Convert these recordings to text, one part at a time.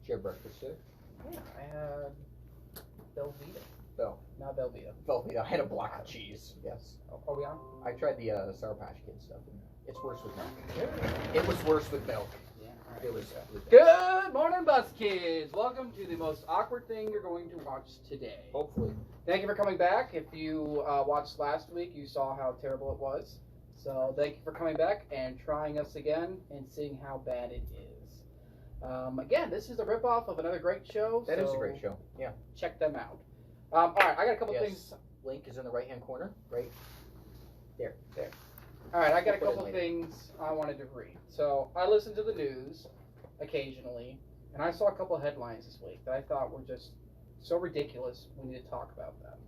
Did you have breakfast today? Yeah, I had Velveeta. Oh. Not Velveeta. Velveeta. I had a block of cheese. Yes. Are we on? I tried the Sour Patch Kids stuff. And it's worse with milk. It was worse with milk. Yeah. It was. Good morning, Bus Kids. Welcome to the most awkward thing you're going to watch today. Hopefully. Thank you for coming back. If you watched last week, you saw how terrible it was. So thank you for coming back and trying us again and seeing how bad it is. Again, this is a ripoff of another great show. That is a great show. Yeah. Check them out. All right, I got a couple things. Link is in the right-hand corner. Right there. There. All right, I got a We'll put it couple later. things I wanted to read. So I listen to the news occasionally, and I saw a couple of headlines this week that I thought were just so ridiculous we need to talk about them.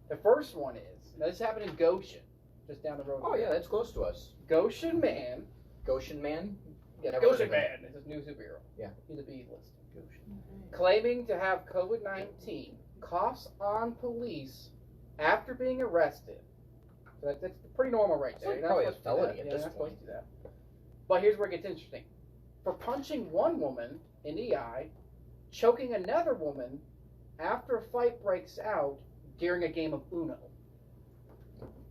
The first one is, now this happened in Goshen, just down the road. Oh, yeah, that's close to us. Goshen Man. Goshen Man? Yeah, Never Goshen heard of Man is his new superhero. Yeah. He's a B-list. Goshen. Claiming to have COVID-19, coughs on police after being arrested. So that's pretty normal right It's there. like You're not probably a supposed to do felony that. at Yeah, this you're not supposed point. to do that. But here's where it gets interesting. For punching one woman in the eye, choking another woman after a fight breaks out during a game of Uno.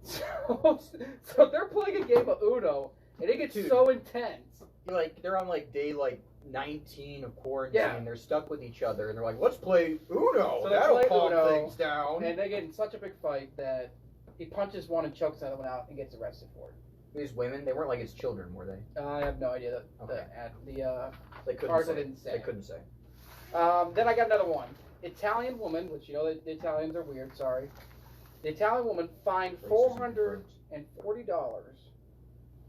So they're playing a game of Uno, and it gets Dude. so intense. They're on day 19 of quarantine. Yeah. They're stuck with each other, and they're like, "Let's play Uno. So they That'll play calm Uno, things down." And they get in such a big fight that he punches one and chokes another one out and gets arrested for it. These women, they weren't like his children, were they? I have no idea. Okay. The They couldn't Ours say. didn't say. They couldn't say. Then I got another one. Italian woman, which you know the Italians are weird. Sorry. The Italian woman fined $440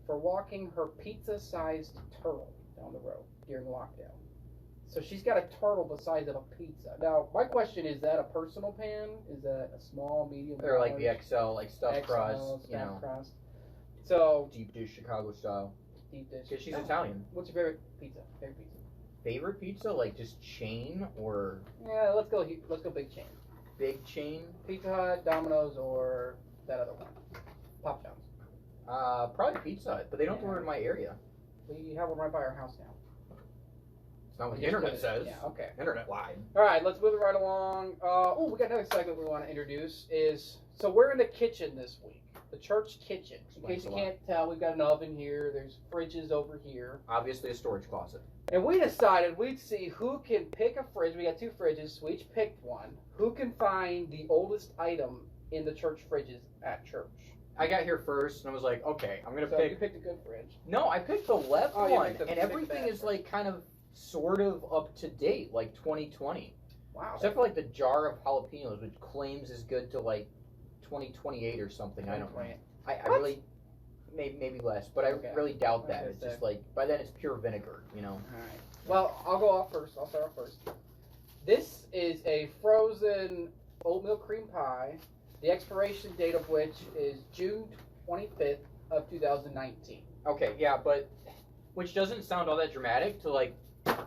for walking her pizza-sized turtle down the road during lockdown. So she's got a turtle the size of a pizza. Now, my question is that a personal pan? Is that a small, medium? They're like the large? XL, like stuffed XL, crust, stuffed crust. So deep dish Chicago style. deep dish. Because she's Italian. What's your favorite pizza? Favorite pizza? Favorite pizza, like just chain or Yeah, let's go big chain. big chain? Pizza Hut, Domino's, or that other one, Pop John's. Probably Pizza Hut, but they don't do it in my area. We have one right by our house now. It's not what the Just internet put it- says. Yeah, okay. Internet lied. All right, let's move it right along. We got another segment we want to introduce. So we're in the kitchen this week, the church kitchen. In case you can't tell, we've got an oven here. There's fridges over here, Obviously a storage closet. and we decided we'd see who can pick a fridge. We got two fridges. We each picked one. Who can find the oldest item in the church fridges at church? I got here first and I was like, okay, I'm gonna So pick. you picked a good fridge. No, I picked the left Oh, you one, picked the and big everything bad is like kind of sort of up to date, like 2020. Wow. Except for like the jar of jalapenos, which claims is good to like 2028 or something. I don't know. I What? really maybe less, but I Okay. really doubt that. Okay, It's so- just like by then it's pure vinegar, you know. All right. Well, I'll go off first. I'll start off first. This is a frozen oatmeal cream pie, the expiration date of which is June 25th of 2019. Okay, yeah, but which doesn't sound all that dramatic to like. It's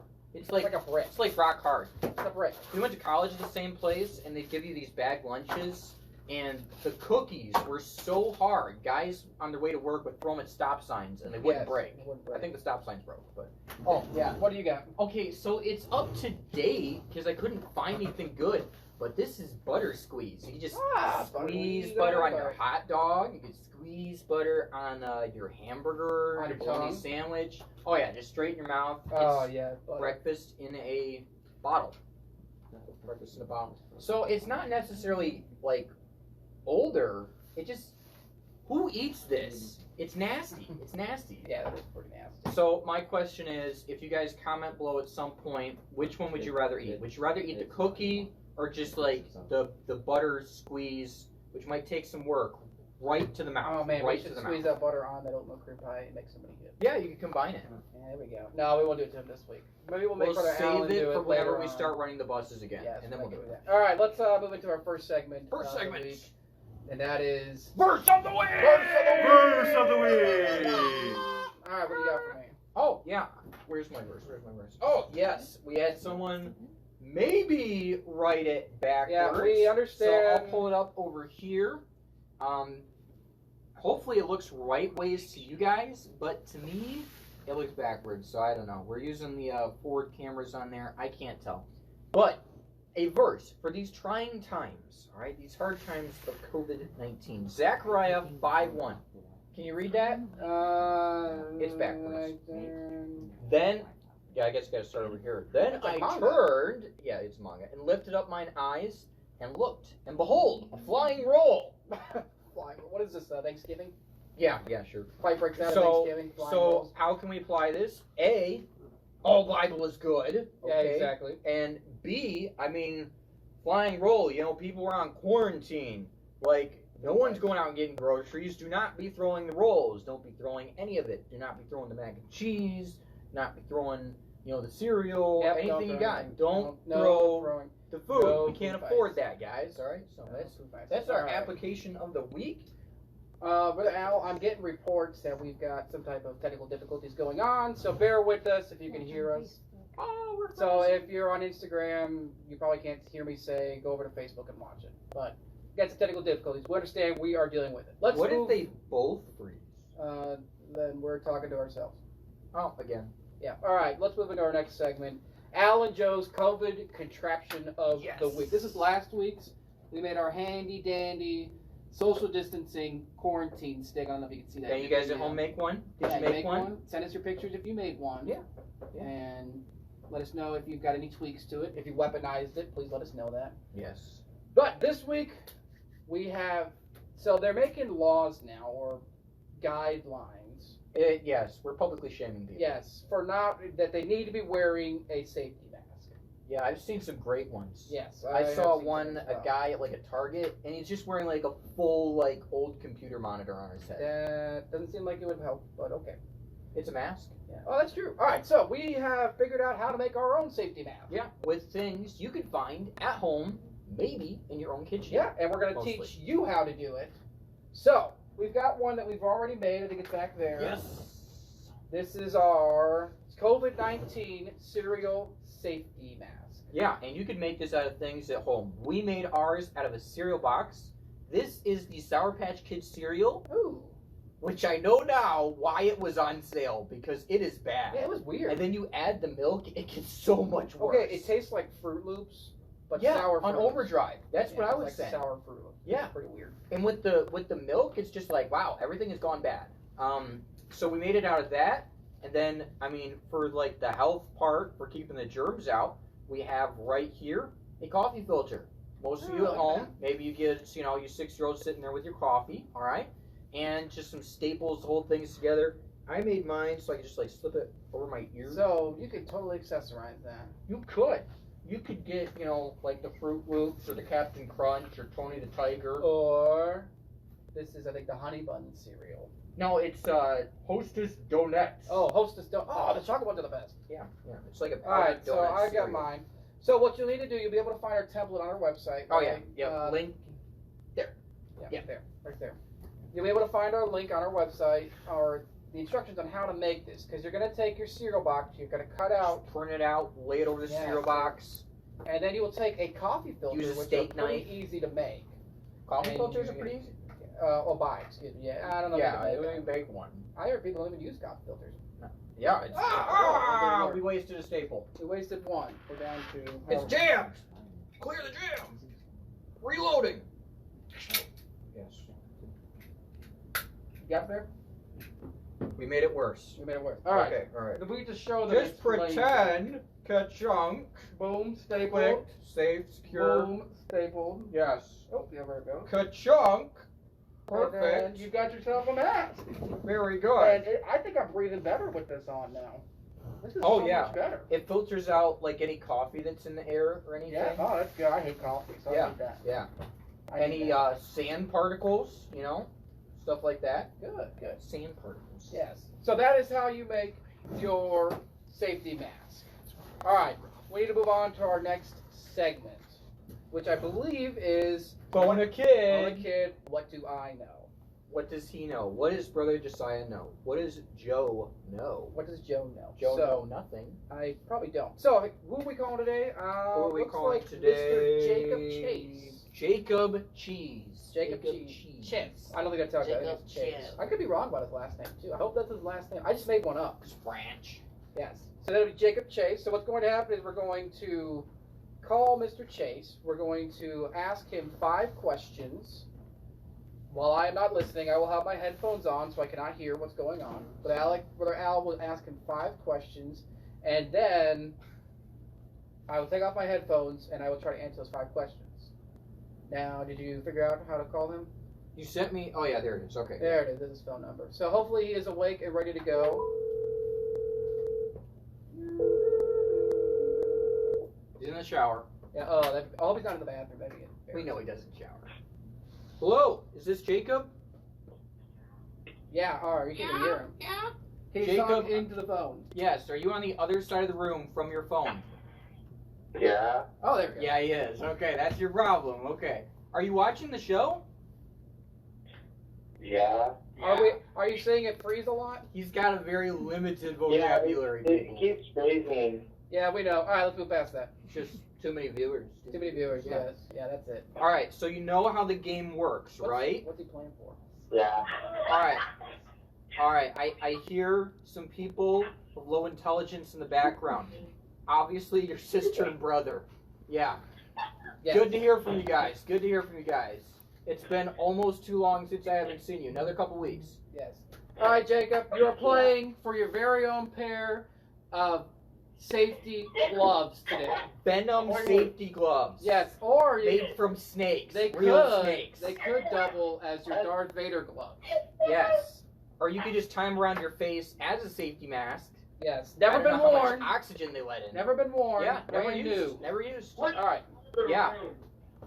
It's like like a brick. it's like rock hard. It's a brick. We went to college at the same place, and they give you these bag lunches, and the cookies were so hard. Guys on their way to work would throw them at stop signs, and they wouldn't Yes, break. it wouldn't I break. think the stop signs broke, but Oh, yeah. What do you got? okay. So it's up to date because I couldn't find anything good. But this is butter squeeze. You just squeeze butter on your hot dog. You can squeeze butter on your hamburger, On your your bologna tongue. sandwich. Oh yeah, just straight in your mouth. Oh, It's yeah. butter. breakfast in a bottle. Breakfast in a bottle. So it's not necessarily like older. It just who eats this? It's nasty. It's nasty. Yeah, that is pretty nasty. So my question is, if you guys comment below at some point, which one would you rather eat? Would you rather eat the cookie or just like the butter squeeze, which might take some work, right to the mouth? Oh, man. right We to should the squeeze mouth. that butter on that oatmeal cream pie and make somebody hit. Yeah, you can combine it. Yeah, there we go. No, we won't do it to him this week. Maybe we'll make We'll Brother Alan save do it for it whenever later we on. start running the buses again, Yes, and then we'll do it. All right, let's move into our first segment. First of the segment. week, and that is Verse of the week. Verse of the week. All right, what do you got for me? Oh yeah, where's my verse? Where's my verse? Oh yes, we had someone maybe write it backwards. Yeah, we understand. So I'll pull it up over here. Hopefully it looks right ways to you guys, but to me, It looks backwards, so I don't know. We're using the forward cameras on there. I can't tell. But a verse for these trying times, all right, these hard times of COVID-19. Zechariah 5:1. Can you read that? It's backwards. Then, yeah, I guess I got to start over here. Then It's like I manga. turned, yeah, it's manga, and lifted up mine eyes and looked, and behold, a flying roll. Flying. What is this? Thanksgiving? Yeah, sure. Fight breaks out at So, Thanksgiving. Flying so rolls. how can we apply this? A, all Bible is good. Yeah, Okay. exactly. And B, I mean, flying roll. You know, people are on quarantine. Like, no one's going out and getting groceries. Do not be throwing the rolls. Don't be throwing any of it. Do not be throwing the mac and cheese. Not be throwing, the cereal. Yep, anything don't you throw got. anything. Don't No throw throwing. the food. no we can't food afford fights. that, guys. All right. So No that's food fights. our All right. application of the week. Brother Al, I'm getting reports that we've got some type of technical difficulties going on, so bear with us if you can hear us. Oh, we're So if you're on Instagram, you probably can't hear me say go over to Facebook and watch it. But got some technical difficulties. We understand we are dealing with it. Let's what move. if they both freeze? Then we're talking to ourselves. Oh, again. Yeah. All right. Let's move into our next segment. Al and Joe's COVID contraption of Yes. the week. This is last week's. We made our handy dandy social distancing quarantine stick. I don't know if you can see that. Can you guys at home make one? Did Yeah, you make one? Send us your pictures if you made one. Yeah. Yeah. And let us know if you've got any tweaks to it. If you weaponized it, please let us know that. Yes. But this week we have. So they're making laws now or guidelines. Yes, we're publicly shaming people. Yes, for not that they need to be wearing a safety mask. Yeah, I've seen some great ones. Yes, I have saw seen one, that as a well. guy at like a Target, and he's just wearing like a full old computer monitor on his head. That doesn't seem like it would help, but okay. It's a mask. Yeah. Oh, that's true. All right, so we have figured out how to make our own safety mask. Yeah, with things you can find at home, maybe in your own kitchen. Yeah, and we're going to Mostly. teach you how to do it. So, we've got one that we've already made. I think it's back there. Yes. This is our COVID-19 cereal safety mask. Yeah, and you can make this out of things at home. We made ours out of a cereal box. This is the Sour Patch Kids cereal, Ooh. which I know now why it was on sale, because it is bad. Yeah, it was weird. And then you add the milk, it gets so much worse. Okay, it tastes like Fruit Loops, but yeah, sour Fruit on Loops. overdrive. That's Yeah, what I it's was like saying. Sour Fruit Loops. Yeah. It's pretty weird. And with the milk, it's just like, wow, everything has gone bad. So we made it out of that, and then for like the health part, for keeping the germs out, we have right here a coffee filter. Most of Oh, you at look at home, that. maybe you get your 6-year-old sitting there with your coffee, all right, and just some staples to hold things together. I made mine so I could just like slip it over my ear. So, you could totally accessorize that. You could get like the Fruit Loops or the Captain Crunch or Tony the Tiger. Or, this is, I think, the Honey Bun cereal. No, it's Hostess Donuts. Oh, Hostess Donut. Oh, the chocolate ones are the best. Yeah. It's like a All right, powdered so donut I got cereal. mine. So what you'll need to do, you'll be able to find our template on our website. Oh yeah, right? yeah. Link. Yeah, Yeah. there, right there. You'll be able to find our link on our website or the instructions on how to make this, because you're going to take your cereal box, you're going to cut out, Print it out, lay it over the Yeah, cereal so- box. and then you will take a coffee filter, Use a which steak are pretty knife. easy to make. Coffee And filters are you- pretty easy. Or buy, excuse me. Yeah, I don't know. Yeah, if I you can didn't make make one. them. I heard people don't even use coffee filters. Yeah, it's. Ah! we wasted a staple. We wasted one. We're down to. It's jammed. Clear the jam. Reloading. Yes. You got there? We made it worse. We made it work. All right. Okay. All right. If we just show them. Just it's laid- pretend. Ka-chunk. Boom, stapled. Clicked. Saved. Secure. Boom, stapled. Yes. Oh, yeah, there we go. Ka-chunk. And then Perfect. you got yourself a mask. Very good. And I think I'm breathing better with this on now. This is Oh, so yeah. much better. It filters out like any coffee that's in the air or anything. Yeah, oh, that's good. I hate coffee, so I Yeah. hate that. Yeah. I hate Any that. sand particles, stuff like that. Good, good. Sand particles. Yes. So that is how you make your safety mask. All right. We need to move on to our next segment, which I believe is Phone a On a kid. Kid, What Do I Know? What does he know? What does Brother Josiah know? What does Joe know? What does Joe know? Joe so, know nothing. I probably don't. So, who are we calling today? Who are we looks calling like today? Mr. Jacob Chase. Jacob Cheese. Jacob Cheese. Chips. I don't think that's how it goes. Jacob It's Chips. Chips. I could be wrong about his last name too. I hope that's his last name. I just made one up. It's French. Yes. So that'll be Jacob Chase. So what's going to happen is we're going to call Mr. Chase. We're going to ask him 5 questions. While I am not listening, I will have my headphones on so I cannot hear what's going on. But Brother Al will ask him 5 questions, and then I will take off my headphones and I will try to answer those 5 questions. Now, did you figure out how to call him? You sent me. Oh yeah, there it is. Okay. There it is. This is his phone number. So hopefully he is awake and ready to go. He's in the shower. Yeah. Oh, I hope he's not in the bathroom. That'd be We know he doesn't shower. Hello, is this Jacob? Yeah. All right. We can hear him. Yeah. He's Jacob- talking into the phone. Yes. Are you on the other side of the room from your phone? Yeah. Oh, there we go. Yeah, he is. Okay, that's your problem. Okay. Are you watching the show? Yeah. Are you saying it freeze a lot? He's got a very limited Yeah, vocabulary, it people. keeps freezing. Yeah, we know. All right, let's move past that. Just too many viewers. Too many viewers. Yeah. Yes. Yeah, that's it. All right, so you know how the game works, right? What's he playing for? Yeah. All right. All right. I hear some people of low intelligence in the background. Obviously, your sister and brother. Yeah. Yes. Good to hear from you guys. Good to hear from you guys. It's been almost too long since I haven't seen you. Another couple weeks. Yes. All right, Jacob. You are playing for your very own pair of safety gloves today. Venom safety gloves. Yes. Or you, Made from snakes. they Real could. snakes. They could double as your Darth Vader gloves. Yes. Or you could just tie them around your face as a safety mask. Yes. I Never don't been know how much worn. oxygen they let in. Never been worn. Yeah, never Brand used. new. Never used. All right. Yeah.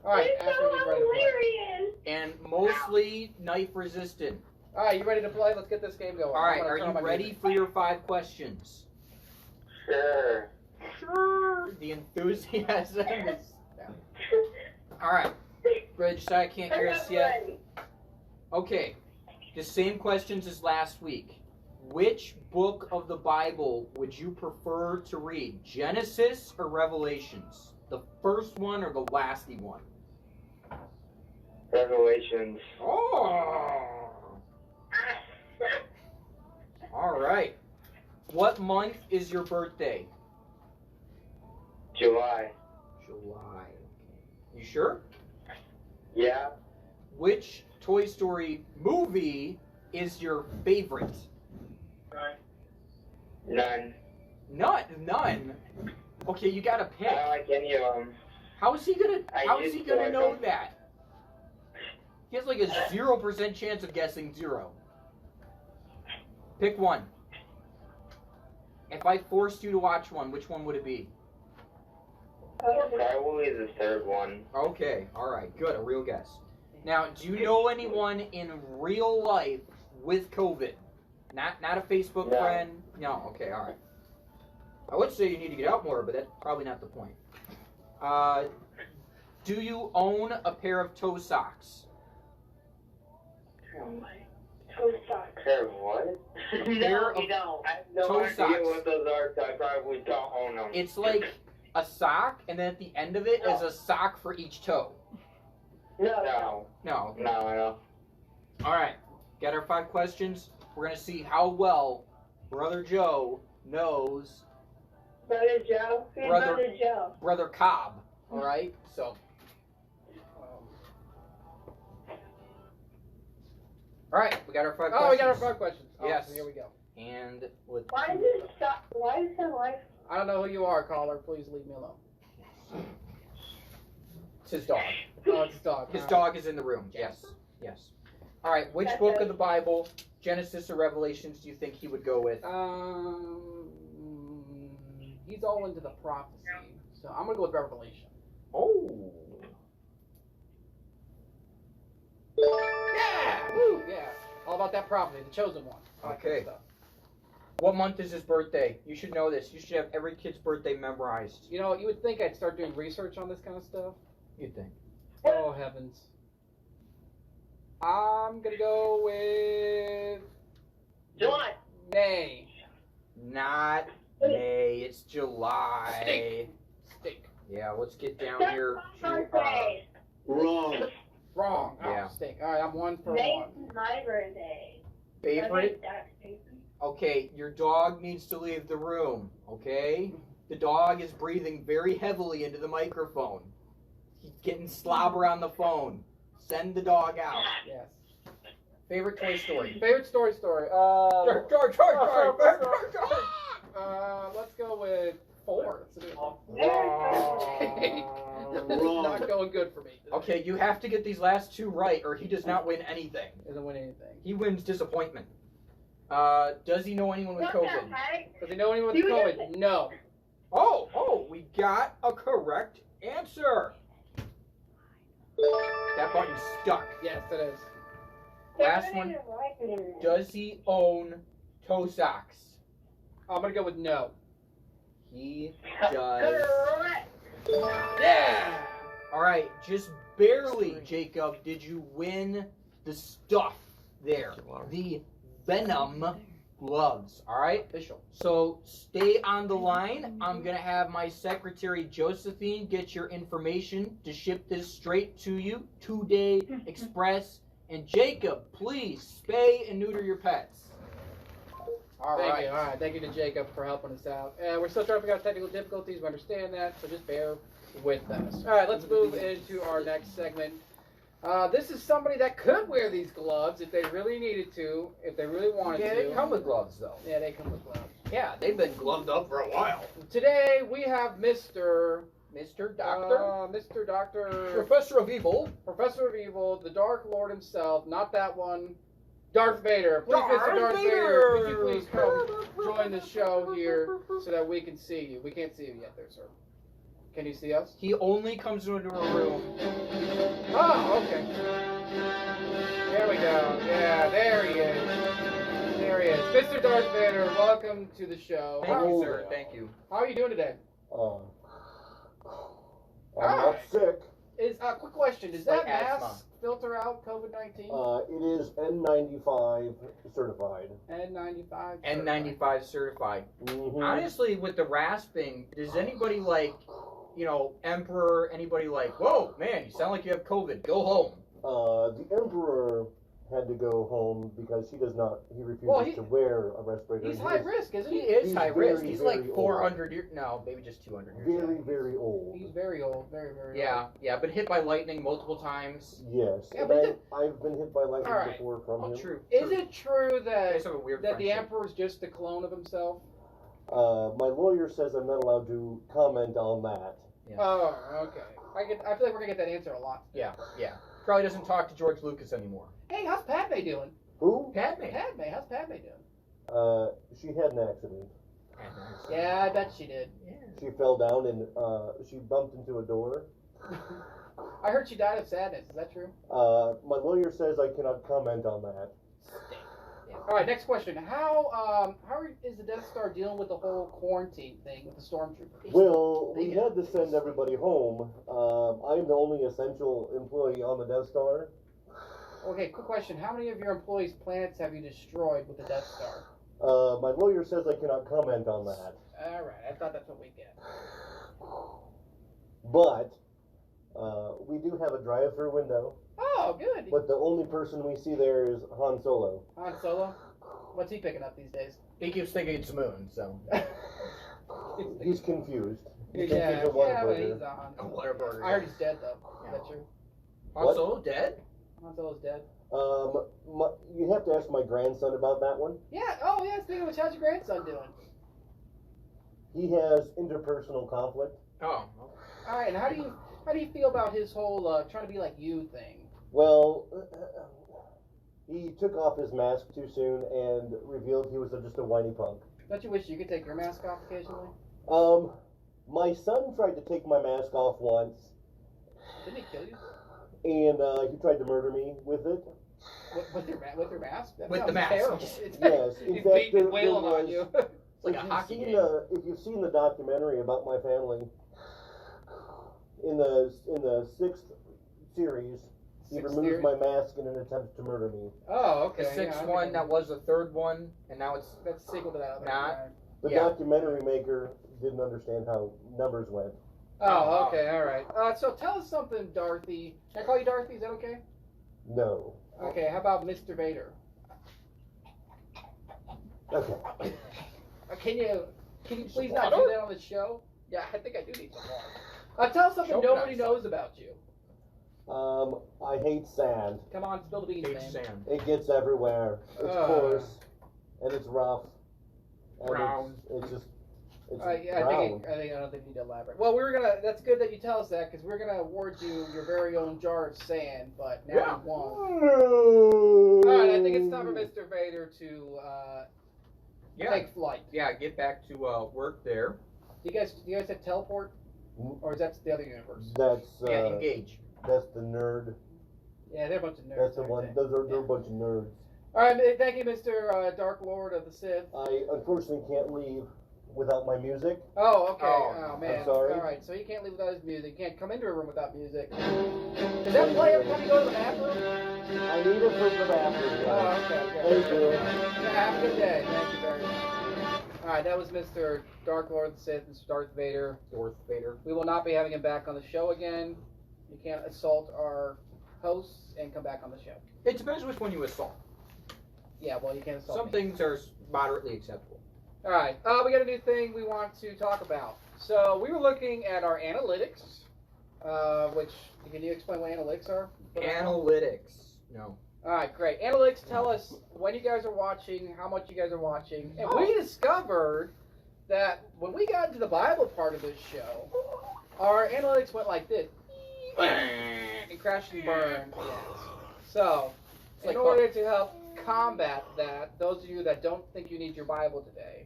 All right. Ashley is ready to play. And mostly knife resistant. All right, you ready to play? Let's get this game going. All right, I'm gonna are turn on you my ready music. for your 5 questions? Sure. Sure. The enthusiasm is. All right. Bridge, so I can't hear us yet. Okay. The same questions as last week. Which book of the Bible would you prefer to read? Genesis or Revelations? The first one or the lasty one? Revelations. Oh. All right. What month is your birthday? July. July. You sure? Yeah. Which Toy Story movie is your favorite? None. None. Okay, you gotta pick. I don't like any of them. How is he gonna used to like know them. that? He has like a 0% chance of guessing 0. Pick one. If I forced you to watch one, which one would it be? Probably the third one. Okay, alright, good, a real guess. Now, do you know anyone in real life with COVID? Not a Facebook No. friend? No, okay, alright. I would say you need to get out more, but that's probably not the point. Do you own a pair of toe socks? Pair of what? pair of I have no toe idea socks. what those are, so I probably don't own them. It's like a sock, and then at the end of it is a sock for each toe. No. No. No. Alright, got our 5 questions. We're going to see how well Brother Joe knows Brother Joe. Who's Brother- Brother Joe? Brother Cobb. Alright, so. Alright, we got our 5 questions. Oh, we got our 5 questions. Oh, Yes. so here we go. And with Why is it stop? Why is it like? I don't know who you are, caller. Please leave me alone. it's his dog. Oh, it's his dog. His All right. dog is in the room. Yes. Yes. Alright, which That's book it. of the Bible, Genesis or Revelations, do you think he would go with? He's all into the prophecy, so I'm gonna go with Revelation. Oh. Yeah, woo, yeah. All about that prophecy, the chosen one. All that good Okay. stuff. What month is his birthday? You should know this. You should have every kid's birthday memorized. You know, you would think I'd start doing research on this kind of stuff. You'd think. Oh heavens. I'm gonna go with July. May. Not May. It's July. Stink. Stink. Yeah, let's get down here to Birthday. Wrong. Wrong. Oh, Yeah. mistake. All right, I'm 1 for Today's 1. my birthday. Favorite? Okay. Okay, your dog needs to leave the room, okay? The dog is breathing very heavily into the microphone. He's getting slobber on the phone. Send the dog out. Yes. Favorite Toy Story? Favorite story. George. Let's go with 4. This is Wrong. not going good for me. Okay, you have to get these last 2 right or he does not win anything. Doesn't win anything. He wins disappointment. Does he know anyone with What the COVID? heck? Does he know anyone with You COVID? didn't. No. Oh, we got a correct answer. That button's stuck. Yes, it is. Last one. Does he own toe socks? I'm gonna go with no. He does. Correct. Yeah. All right, just barely, Jacob, did you win the stuff there. The Venom gloves, all right? Official. So stay on the line. I'm going to have my secretary, Josephine, get your information to ship this straight to you. 2-day express. And Jacob, please spay and neuter your pets. All Thank right. you. All right. Thank you to Jacob for helping us out. We're still trying to figure out technical difficulties. We understand that, so just bear with us. All right. Let's move into our next segment. This is somebody that could wear these gloves if they really needed to, if they really wanted Yeah, to. they come with gloves, though. Yeah, they come with gloves. Yeah, they've been gloved up for a while. Today we have Mr. Doctor? Mr. Doctor, Professor of Evil. Professor of Evil, the Dark Lord himself, not that one, Darth Vader. Please, Mr. Darth Vader, could you please come join the show here so that we can see you? We can't see you yet there, sir. Can you see us? He only comes into a room. Oh, okay. There we go. Yeah, there he is. There he is. Mr. Darth Vader, welcome to the show. Thank you, Oh, sir. yeah. Thank you. How are you doing today? I'm not sick. Quick question. Does Like that asthma. mask filter out COVID-19? It is N95 certified. N95. N95 certified. Mm-hmm. Honestly, with the rasping, does anybody Emperor, anybody whoa, man, you sound like you have COVID, go home. The Emperor had to go home because he refuses Well, to wear a respirator. He's high risk, isn't He he? is He's high risk. very, He's very like old. 400 years, no, maybe just 200 years. Very, very old. He's very old. Very, very Yeah, been hit by lightning multiple times. Yes. Yeah, and but I've been hit by lightning All right. before from Oh, him. true. old. Is it true They that just have a weird the friendship. Emperor's just a clone of himself? My lawyer says I'm not allowed to comment on that. Yeah. Oh, okay. I feel like we're gonna get that answer a lot. Yeah. Probably doesn't talk to George Lucas anymore. Hey, how's Padme doing? Who? Padme. How's Padme doing? She had an accident. Yeah, I bet she did. She fell down and she bumped into a door. I heard she died of sadness. Is that true? My lawyer says I cannot comment on that. All right, next question. How is the Death Star dealing with the whole quarantine thing with the stormtroopers? Well, we had to send everybody home. I'm the only essential employee on the Death Star. Okay, quick question. How many of your employees' planets have you destroyed with the Death Star? My lawyer says I cannot comment on that. All right, I thought that's what we get. But we do have a drive-through window. Oh, good. But the only person we see there is Han Solo. Han Solo? What's he picking up these days? He keeps thinking it's Moon, so. He's confused. He thinks Yeah, it's a but Whataburger. he's on. Whataburger. I heard he's dead, though. Is that true? Han What? Solo dead? Han Solo's dead. You have to ask my grandson about that one. Yeah, oh yeah, speaking of which, how's your grandson doing? He has interpersonal conflict. Oh. Alright, and how do you feel about his whole trying to be like you thing? Well, he took off his mask too soon and revealed he was just a whiny punk. Don't you wish you could take your mask off occasionally? My son tried to take my mask off once, Didn't he kill you? and he tried to murder me with it. With your mask? That With the sounds mask. terrible. Yes, in He's fact, beating there wailing on was- you. It's like a you've hockey seen game. if you've seen the documentary about my family, in the 6th series, he Sixth removed series? my mask in an attempt to murder me. Oh, okay. The sixth yeah, I one, think that was the third one, and now it's. that's a sequel to that other Not- one. The Yeah. documentary maker didn't understand how numbers went. Oh, okay, all right. So tell us something, Dorothy. Can I call you Dorothy? Is that okay? No. Okay. How about Mr. Vader? Okay. Can you please not water? do that on the show? Yeah, I think I do need some water. Tell us something Choke nobody knife. knows about you. I hate sand. Come on, spill the beans, Big man. Sam. It gets everywhere. It's coarse, and it's rough. And Brown. It's just, it's Yeah, brown. I don't think you need to elaborate. Well, that's good that you tell us that, because we're gonna award you your very own jar of sand, but now Yeah. you won't. No. Alright, I think it's time for Mr. Vader to Yeah. take flight. Yeah, get back to work there. Do you guys have teleport? Or is that the other universe? That's Yeah, engage. that's the nerd. Yeah, they're a bunch of nerds. That's the aren't one. they? They're a bunch of nerds. Alright, thank you, Mr. Dark Lord of the Sith. I unfortunately can't leave without my music. Oh, okay. Oh, Oh, man. I'm sorry. Alright, so he can't leave without his music. He can't come into a room without music. Does that play every time you go to the bathroom? I need it for the bathroom. Oh, okay, good. Thank you. Yeah, have a good day. Thank you very much. Alright, that was Mr. Dark Lord of the Sith, Mr. Darth Vader. Darth Vader. We will not be having him back on the show again. You can't assault our hosts and come back on the show. It depends which one you assault. Yeah, well, you can't assault Some me. things are moderately acceptable. Alright, we got a new thing we want to talk about. So, we were looking at our analytics, which, can you explain what analytics are? Analytics. No. Alright, great. Analytics tell us when you guys are watching, how much you guys are watching, and we discovered that when we got into the Bible part of this show, our analytics went like this. It crashed and burned. Yes. So, It's in like order to help combat that, those of you that don't think you need your Bible today,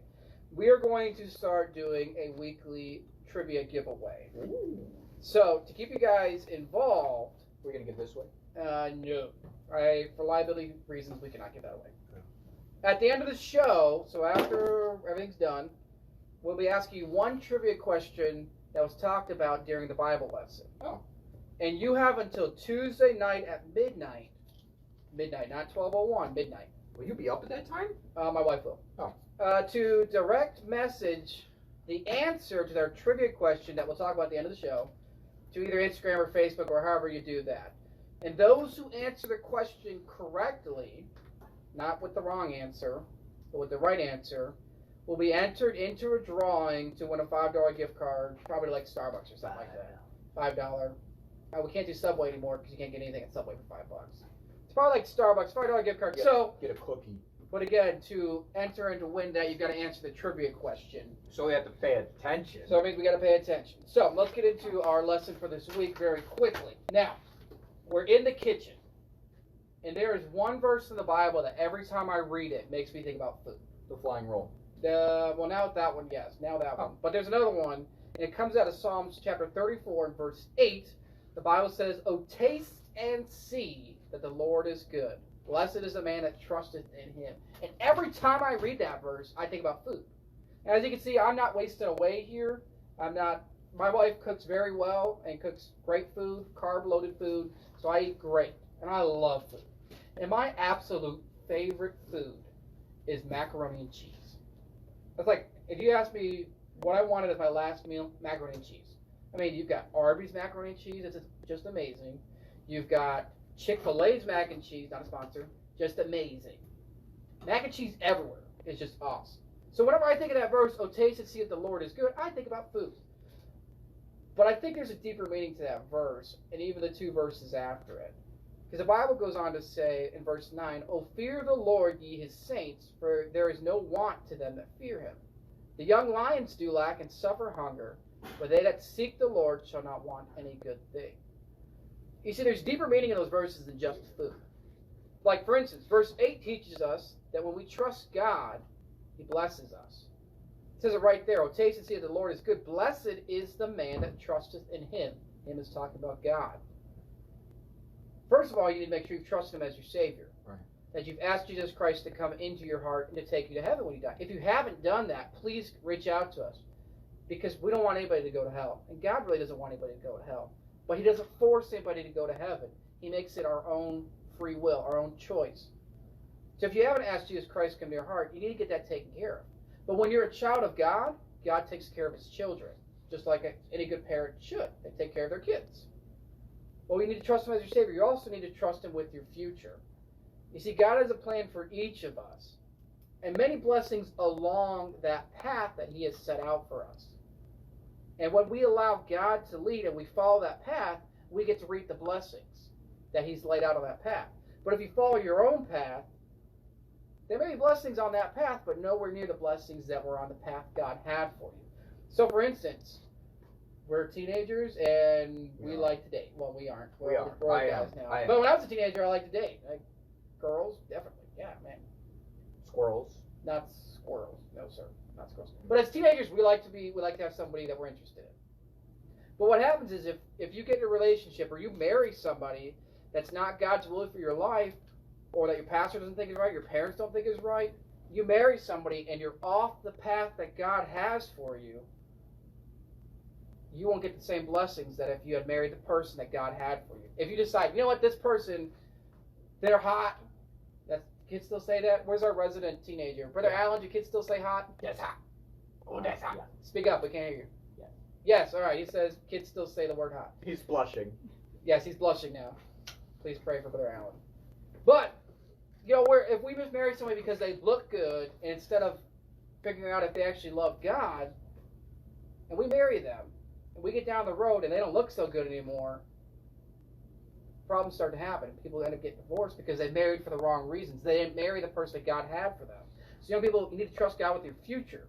we are going to start doing a weekly trivia giveaway. So, to keep you guys involved, We're gonna get this way. no. For liability reasons, we cannot give that away. At the end of the show, so after everything's done, we'll be asking you one trivia question that was talked about during the Bible lesson. Oh. And you have until Tuesday night at midnight, not 12:01, midnight. Will you be up at that time? My wife will. Oh. To direct message the answer to their trivia question that we'll talk about at the end of the show to either Instagram or Facebook or however you do that. And those who answer the question correctly, not with the wrong answer, but with the right answer, will be entered into a drawing to win a $5 gift card, probably like Starbucks or something like that. $5. We can't do Subway anymore because you can't get anything at Subway for $5. It's probably like Starbucks, $5 gift card. Yeah. So, Get a cookie. but again, to enter and to win that, you've got to answer the trivia question. So we have to pay attention. So it means we got to pay attention. So let's get into our lesson for this week very quickly. Now, we're in the kitchen, and there is one verse in the Bible that every time I read it makes me think about food. The flying roll. Well, now that one, yes, now that one. But there's another one, and it comes out of Psalms chapter 34 and verse 8. The Bible says, "Oh, taste and see that the Lord is good. Blessed is the man that trusteth in him." And every time I read that verse, I think about food. And as you can see, I'm not wasting away here. My wife cooks very well and cooks great food, carb-loaded food, so I eat great. And I love food. And my absolute favorite food is macaroni and cheese. It's like, if you ask me what I wanted as my last meal, macaroni and cheese. I mean, you've got Arby's macaroni and cheese, it's just amazing. You've got Chick-fil-A's mac and cheese, not a sponsor, just amazing. Mac and cheese everywhere is just awesome. So whenever I think of that verse, "Oh, taste and see that the Lord is good," I think about food. But I think there's a deeper meaning to that verse, and even the two verses after it. Because the Bible goes on to say in verse 9, "Oh, fear the Lord, ye his saints, for there is no want to them that fear him. The young lions do lack and suffer hunger, but they that seek the Lord shall not want any good thing." You see, there's deeper meaning in those verses than just food. Like, for instance, verse 8 teaches us that when we trust God, he blesses us. It says it right there, "Oh, taste and see that the Lord is good. Blessed is the man that trusteth in him." Him is talking about God. First of all, you need to make sure you trust him as your Savior. Right. That you've asked Jesus Christ to come into your heart and to take you to heaven when you die. If you haven't done that, please reach out to us. Because we don't want anybody to go to hell. And God really doesn't want anybody to go to hell. But he doesn't force anybody to go to heaven. He makes it our own free will, our own choice. So if you haven't asked Jesus Christ to come to your heart, you need to get that taken care of. But when you're a child of God, God takes care of his children. just like any good parent should. They take care of their kids. Well, you need to trust Him as your Savior. You also need to trust Him with your future. You see, God has a plan for each of us, and many blessings along that path that He has set out for us. And when we allow God to lead and we follow that path, we get to reap the blessings that He's laid out on that path. But if you follow your own path, there may be blessings on that path, but nowhere near the blessings that were on the path God had for you. So, for instance, we're teenagers and we like to date. Well, we aren't. We are. We're I guys am. now. I am. But when I was a teenager, I liked to date. Like, girls, definitely. Yeah, man. Squirrels. Not squirrels. No, sir. Not squirrels. But as teenagers, we like to have somebody that we're interested in. But what happens is if you get in a relationship or you marry somebody that's not God's will for your life, or that your pastor doesn't think is right, your parents don't think is right, you marry somebody and you're off the path that God has for you, you won't get the same blessings that if you had married the person that God had for you. If you decide, you know what, this person, they're hot. Kids still say that? Where's our resident teenager? Brother Alan, do kids still say hot? That's hot. Oh, that's hot. Speak up, we can't hear you. Yes. Yes, all right. He says kids still say the word hot. He's blushing. Yes, he's blushing now. Please pray for Brother Alan. But, you know, if we just marry somebody because they look good, and instead of figuring out if they actually love God, and we marry them, and we get down the road and they don't look so good anymore, problems start to happen. People end up getting divorced because they married for the wrong reasons. They didn't marry the person that God had for them. So young people, you need to trust God with your future.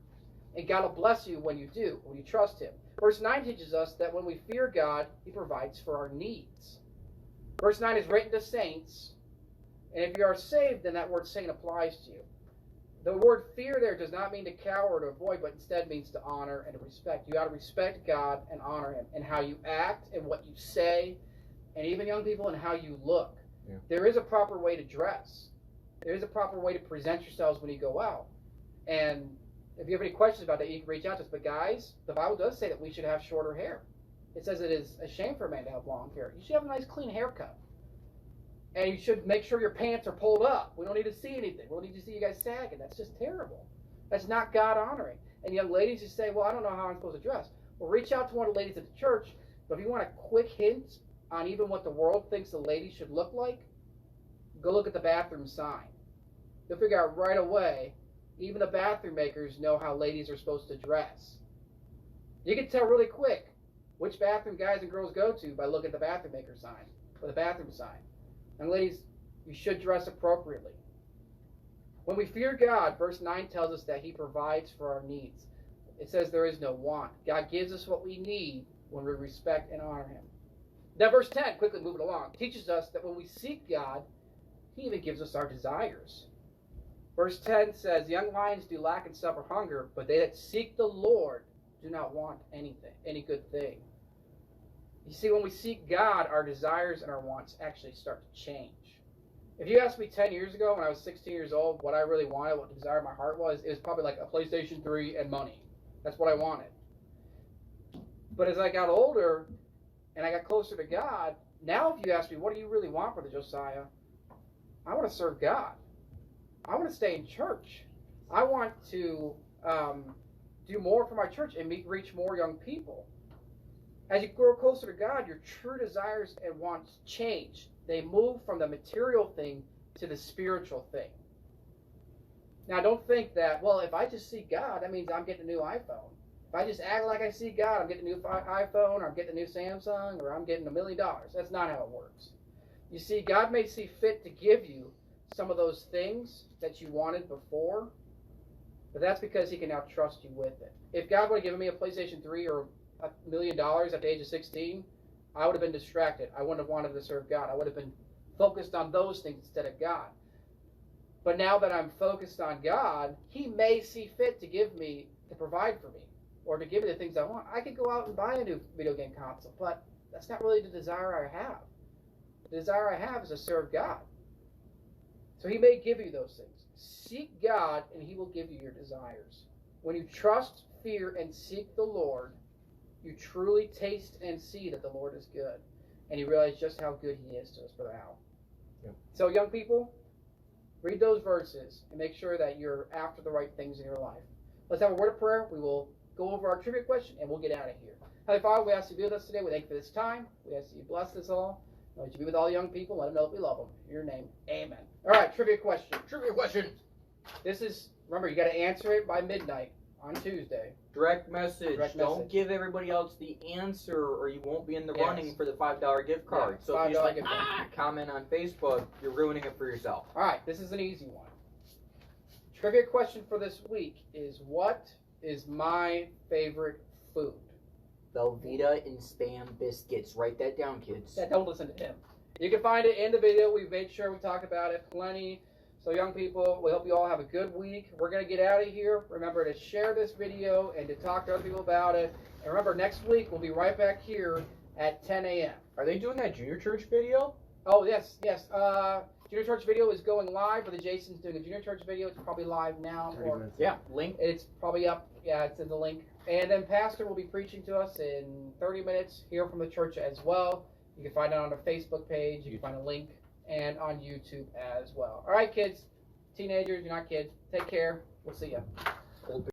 And God will bless you when you do, when you trust Him. Verse 9 teaches us that when we fear God, He provides for our needs. Verse 9 is written to saints. And if you are saved, then that word saint applies to you. The word fear there does not mean to cower or to avoid, but instead means to honor and to respect. You got to respect God and honor Him in how you act and what you say, and even young people, in how you look. Yeah. There is a proper way to dress. There is a proper way to present yourselves when you go out. And if you have any questions about that, you can reach out to us. But guys, the Bible does say that we should have shorter hair. It says it is a shame for a man to have long hair. You should have a nice clean haircut. And you should make sure your pants are pulled up. We don't need to see anything. We don't need to see you guys sagging. That's just terrible. That's not God honoring. And young ladies who say, well, I don't know how I'm supposed to dress. Well, reach out to one of the ladies at the church. But if you want a quick hint on even what the world thinks a lady should look like, go look at the bathroom sign. You'll figure out right away, even the bathroom makers know how ladies are supposed to dress. You can tell really quick which bathroom guys and girls go to by looking at the bathroom maker sign or the bathroom sign. And ladies, you should dress appropriately. When we fear God, verse 9 tells us that He provides for our needs. It says there is no want. God gives us what we need when we respect and honor Him. Now verse 10, quickly moving along, teaches us that when we seek God, He even gives us our desires. Verse 10 says, young lions do lack and suffer hunger, but they that seek the Lord do not want anything, any good thing. You see, when we seek God, our desires and our wants actually start to change. If you asked me 10 years ago when I was 16 years old what I really wanted, what the desire of my heart was, it was probably like a PlayStation 3 and money. That's what I wanted. But as I got older and I got closer to God, now if you ask me, what do you really want, Brother Josiah? I want to serve God. I want to stay in church. I want to do more for my church and reach more young people. As you grow closer to God, your true desires and wants change. They move from the material thing to the spiritual thing. Now, don't think that, well, if I just see God, that means I'm getting a new iPhone. If I just act like I see God, I'm getting a new iPhone, or I'm getting a new Samsung, or I'm getting $1 million. That's not how it works. You see, God may see fit to give you some of those things that you wanted before, but that's because He can now trust you with it. If God would have given me a PlayStation 3 or $1 million at the age of 16, I would have been distracted. I wouldn't have wanted to serve God. I would have been focused on those things instead of God. But now that I'm focused on God, He may see fit to give me, to provide for me, or to give me the things I want. I could go out and buy a new video game console, but that's not really the desire I have. The desire I have is to serve God. So He may give you those things. Seek God, and He will give you your desires. When you trust, fear, and seek the Lord, you truly taste and see that the Lord is good. And you realize just how good He is to us, Brother Al. Yeah. So young people, read those verses and make sure that you're after the right things in your life. Let's have a word of prayer. We will go over our trivia question, and we'll get out of here. Heavenly Father, we ask you to be with us today. We thank you for this time. We ask you to bless us all. Let you be with all the young people. Let them know that we love them. In your name, amen. All right, trivia question. Trivia question. This is, remember, you got to answer it by midnight on Tuesday. Direct message. Direct Don't message. give everybody else the answer, or you won't be in the Yes. running for the $5 gift card. Yeah, so if you $5 just gift card. comment on Facebook, you're ruining it for yourself. All right, this is an easy one. Trivia question for this week is, what is my favorite food? Velveeta and Spam biscuits. Write that down, kids. Yeah, don't listen to him. You can find it in the video. We've made sure we talk about it plenty. So young people, we hope you all have a good week. We're going to get out of here. Remember to share this video and to talk to other people about it. And remember, next week we'll be right back here at 10 a.m. Are they doing that junior church video? Oh, yes. Junior Church video is going live, or the Jason's doing a Junior Church video. It's probably live now. 30 Or minutes. Yeah, link. it's probably up. Yeah, it's in the link. And then Pastor will be preaching to us in 30 minutes here from the church as well. You can find it on our Facebook page. You can find a link, and on YouTube as well. All right, kids, teenagers, you're not kids. Take care. We'll see you.